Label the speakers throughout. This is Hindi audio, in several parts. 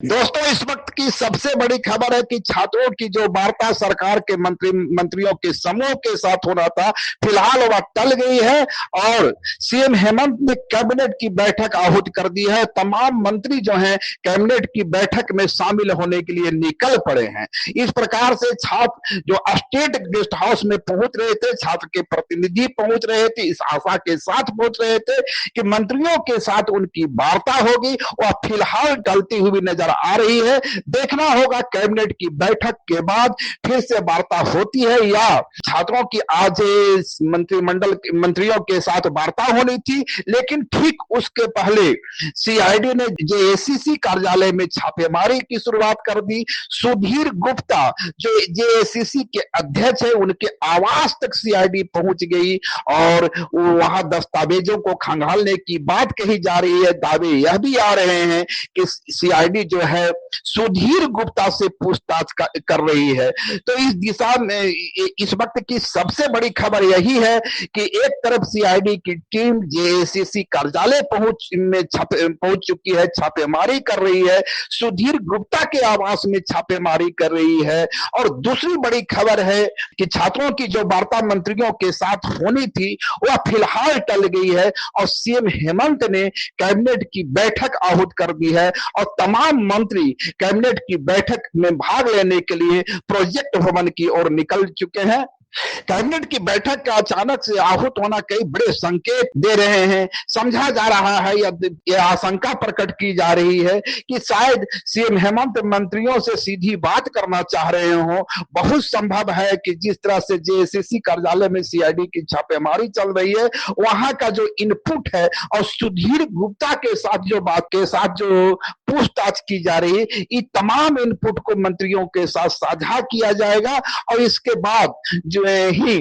Speaker 1: दोस्तों, इस वक्त की सबसे बड़ी खबर है कि छात्रों की जो वार्ता सरकार के मंत्रियों के समूह के साथ होना था, फिलहाल वह टल गई है और सीएम हेमंत ने कैबिनेट की बैठक आहूत कर दी है। तमाम मंत्री जो हैं कैबिनेट की बैठक में शामिल होने के लिए निकल पड़े हैं। इस प्रकार से छात्र जो स्टेट गेस्ट हाउस में पहुंच रहे थे, छात्र के प्रतिनिधि पहुंच रहे थे, इस आशा के साथ पहुंच रहे थे कि मंत्रियों के साथ उनकी वार्ता होगी, वह फिलहाल टलती हुई नजर आ रही है। देखना होगा कैबिनेट की बैठक के बाद फिर से वार्ता होती है या छात्रों की आज मंत्रिमंडल मंत्रियों के साथ वार्ता होनी थी, लेकिन ठीक उसके पहले सीआईडी ने जेएसीसी कार्यालय में छापेमारी की शुरुआत कर दी। सुधीर गुप्ता जो जेएसीसी के अध्यक्ष है, उनके आवास तक सीआईडी पहुंच गई और वहां दस्तावेजों को खंगालने की बात कही जा रही है। दावे यह भी आ रहे हैं कि सीआईडी जो है सुधीर गुप्ता से पूछताछ कर रही है। तो इस दिशा में इस वक्त की सबसे बड़ी खबर यही है कि एक तरफ सीआईडी की टीम जेएसीसी कार्यालय पहुंच चुकी है, छापेमारी कर रही है, सुधीर गुप्ता के आवास में छापेमारी कर रही है। और दूसरी बड़ी खबर है कि छात्रों की जो वार्ता मंत्रियों के साथ होनी थी वह फिलहाल टल गई है और सीएम हेमंत ने कैबिनेट की बैठक आहूत कर दी है और तमाम मंत्री कैबिनेट की बैठक में भाग लेने के लिए प्रोजेक्ट भवन की ओर निकल चुके हैं। कैबिनेट की बैठक का अचानक से आहूत होना कई बड़े संकेत दे रहे हैं। समझा जा रहा है या आशंका प्रकट की जा रही है कि शायद सीएम हेमंत मंत्रियों से सीधी बात करना चाह रहे हो। बहुत संभव है कि जिस तरह से जेएसीसी कार्यालय में सीआईडी की छापेमारी चल रही है, वहां का जो इनपुट है और सुधीर गुप्ता के साथ जो पूछताछ की जा रही है, ये तमाम इनपुट को मंत्रियों के साथ साझा किया जाएगा और इसके बाद जो ही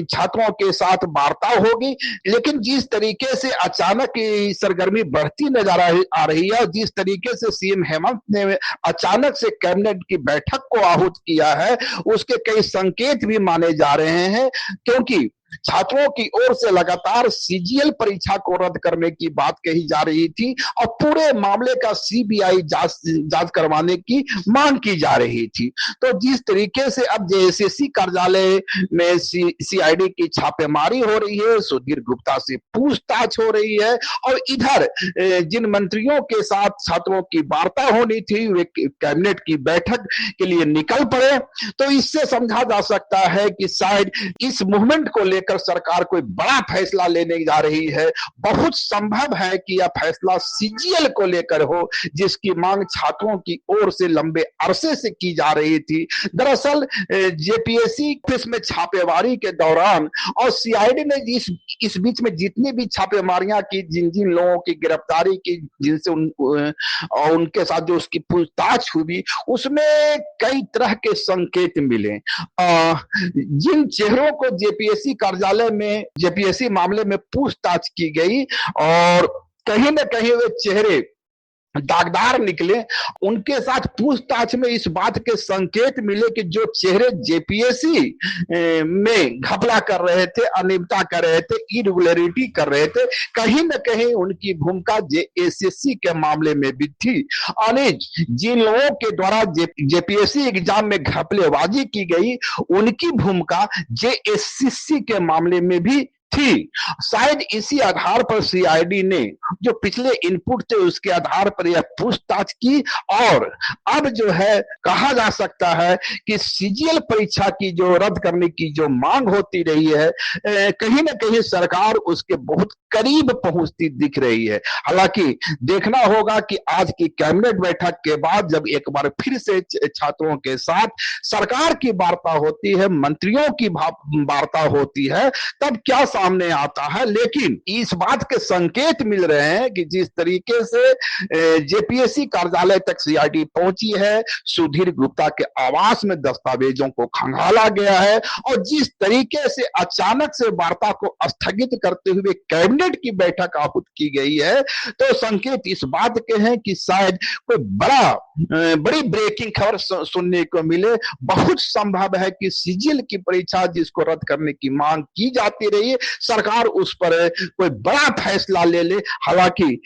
Speaker 1: छात्रों के साथ वार्ता होगी। लेकिन जिस तरीके से अचानक सरगर्मी बढ़ती नजर आ रही है और जिस तरीके से सीएम हेमंत ने अचानक से कैबिनेट की बैठक को आहूत किया है, उसके कई संकेत भी माने जा रहे हैं। क्योंकि छात्रों की ओर से लगातार सीजीएल परीक्षा को रद्द करने की बात कही जा रही थी और पूरे मामले का सीबीआई जांच करवाने की मांग की जा रही थी। तो जिस तरीके से अब जेएसएससी कार्यालय में सीआईडी की छापेमारी हो रही है, सुधीर गुप्ता से पूछताछ हो रही है और इधर जिन मंत्रियों के साथ छात्रों की वार्ता होनी थी वे कैबिनेट की बैठक के लिए निकल पड़े। तो इससे समझा जा सकता है कि शायद इस मूवमेंट को लेकर सरकार कोई बड़ा फैसला लेने जा रही है। बहुत संभव है कि यह फैसला सीजीएल को लेकर हो, जिसकी मांग छात्रों की ओर से लंबे अरसे से की जा रही थी। दरअसल जेपीएससी ऑफिस में छापेमारी के दौरान और सीआईडी ने इस बीच में जितनी भी छापेमारियां की, जिन जिन लोगों की गिरफ्तारी की, जिनसे उनके साथ जो उसकी पूछताछ हुई, उसमें कई तरह के संकेत मिले। जिन चेहरों को जेपीएससी मामले में पूछताछ की गई और कहीं ना कहीं वे चेहरे दागदार निकले, उनके साथ पूछताछ में इस बात के संकेत मिले कि जो चेहरे जेपीएससी में घपला कर रहे थे, अनियमितता कर रहे थे, इरेगुलरिटी कर रहे थे, कहीं ना कहीं उनकी भूमिका जेएसएससी के मामले में भी थी। यानी जिन लोगों के द्वारा जेपीएससी एग्जाम में घपलेबाजी की गई, उनकी भूमिका जेएसएससी के मामले में भी थी। शायद इसी आधार पर सीआईडी ने जो पिछले इनपुट थे उसके आधार पर यह पूछताछ की और अब जो है कहा जा सकता है कि सीजीएल परीक्षा की जो रद्द करने की जो मांग होती रही है, कहीं ना कहीं सरकार उसके बहुत करीब पहुंचती दिख रही है। हालांकि देखना होगा कि आज की कैबिनेट बैठक के बाद जब एक बार फिर से छात्रों के साथ सरकार की वार्ता होती है, मंत्रियों की वार्ता होती है, तब क्या सामने आता है। लेकिन इस बात के संकेत मिल रहे हैं कि जिस तरीके से जेपीएससी कार्यालय तक सीआईडी पहुंची है, सुधीर गुप्ता के आवास में दस्तावेजों को खंगाला गया है और जिस तरीके से अचानक से वार्ता को स्थगित करते हुए कैबिनेट की बैठक आहूत की गई है, तो संकेत इस बात के हैं कि शायद कोई बड़ी ब्रेकिंग खबर सुनने को मिले। बहुत संभव है कि सीजीएल की परीक्षा जिसको रद्द करने की मांग की जाती रही है, सरकार उस पर कोई बड़ा फैसला ले ले। हालांकि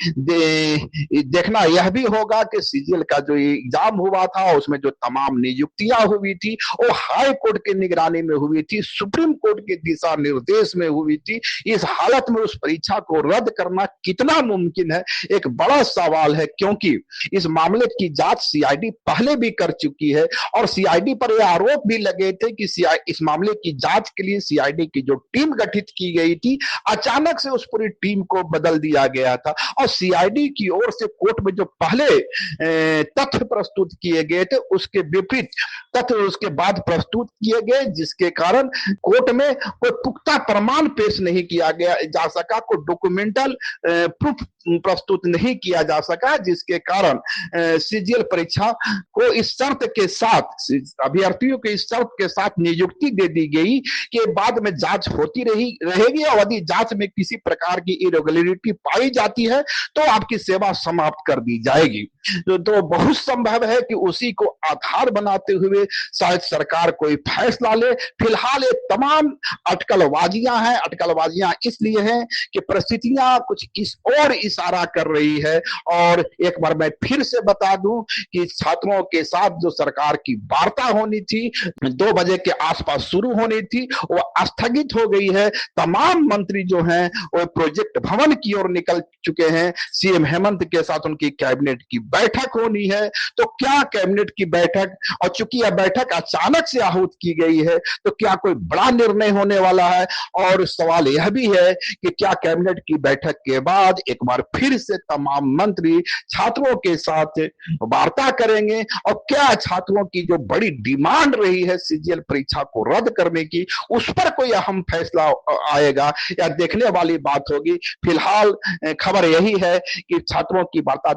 Speaker 1: देखना यह भी होगा कि सीजीएल का जो एग्जाम हुआ था उसमें जो तमाम नियुक्तियां हुई थी वो हाई कोर्ट की निगरानी में हुई थी, सुप्रीम कोर्ट के दिशा निर्देश में हुई थी। इस हालत में उस परीक्षा को रद्द करना कितना मुमकिन है, एक बड़ा सवाल है, क्योंकि इस मामले की जांच सीआईडी पहले भी कर चुकी है और सीआईडी पर यह आरोप भी लगे थे कि इस मामले की जांच के लिए सीआईडी की जो टीम गठित की गई थी अचानक से उस पूरी टीम को बदल दिया गया था और सीआईडी की ओर से कोर्ट में जो पहले तथ्य प्रस्तुत किए गए थे उसके विपरीत तथ्य उसके बाद प्रस्तुत किए गए, जिसके कारण कोर्ट में कोई पुख्ता प्रमाण पेश नहीं किया गया जा सका, कोई डॉक्यूमेंटल प्रूफ प्रस्तुत नहीं किया जा सका, जिसके कारण सीजीएल परीक्षा को इस शर्त के साथ अभ्यर्थियों के इस शर्त के साथ नियुक्ति दे दी गई कि बाद में जांच होती रहेगी और यदि जांच में किसी प्रकार की इरेगुलरिटी पाई जाती है तो आपकी सेवा समाप्त कर दी जाएगी। तो बहुत संभव है कि उसी को आधार बनाते हुए शायद सरकार कोई फैसला ले। फिलहाल ये तमाम अटकलबाजियां हैं, अटकलबाजियां इसलिए हैं कि परिस्थितियां कुछ इस और इशारा कर रही है। और एक बार मैं फिर से बता दूं कि छात्रों के साथ जो सरकार की वार्ता होनी थी 2 बजे के आसपास शुरू होनी थी वो स्थगित हो गई है। तमाम मंत्री जो हैं वो प्रोजेक्ट भवन की ओर निकल चुके हैं। सीएम हेमंत के साथ उनकी कैबिनेट की बैठक होनी है। तो क्या कैबिनेट की बैठक, और चूंकि यह बैठक अचानक से आहूत की गई है तो क्या कोई बड़ा निर्णय होने वाला है? और सवाल यह भी है कि क्या कैबिनेट की बैठक के बाद एक बार फिर से तमाम मंत्री छात्रों के साथ वार्ता करेंगे और क्या छात्रों की जो बड़ी डिमांड रही है सीजीएल परीक्षा को रद्द करने की उस पर कोई अहम फैसला आएगा या देखने वाली बात होगी। फिलहाल खबर यही है कि छात्रों की वार्ता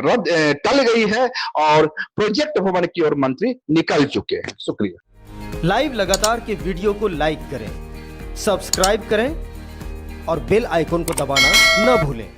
Speaker 1: रद्द टल गई है और प्रोजेक्ट भवन की ओर मंत्री निकल चुके हैं। शुक्रिया।
Speaker 2: लाइव लगातार के वीडियो को लाइक करें, सब्सक्राइब करें और बेल आइकन को दबाना न भूलें।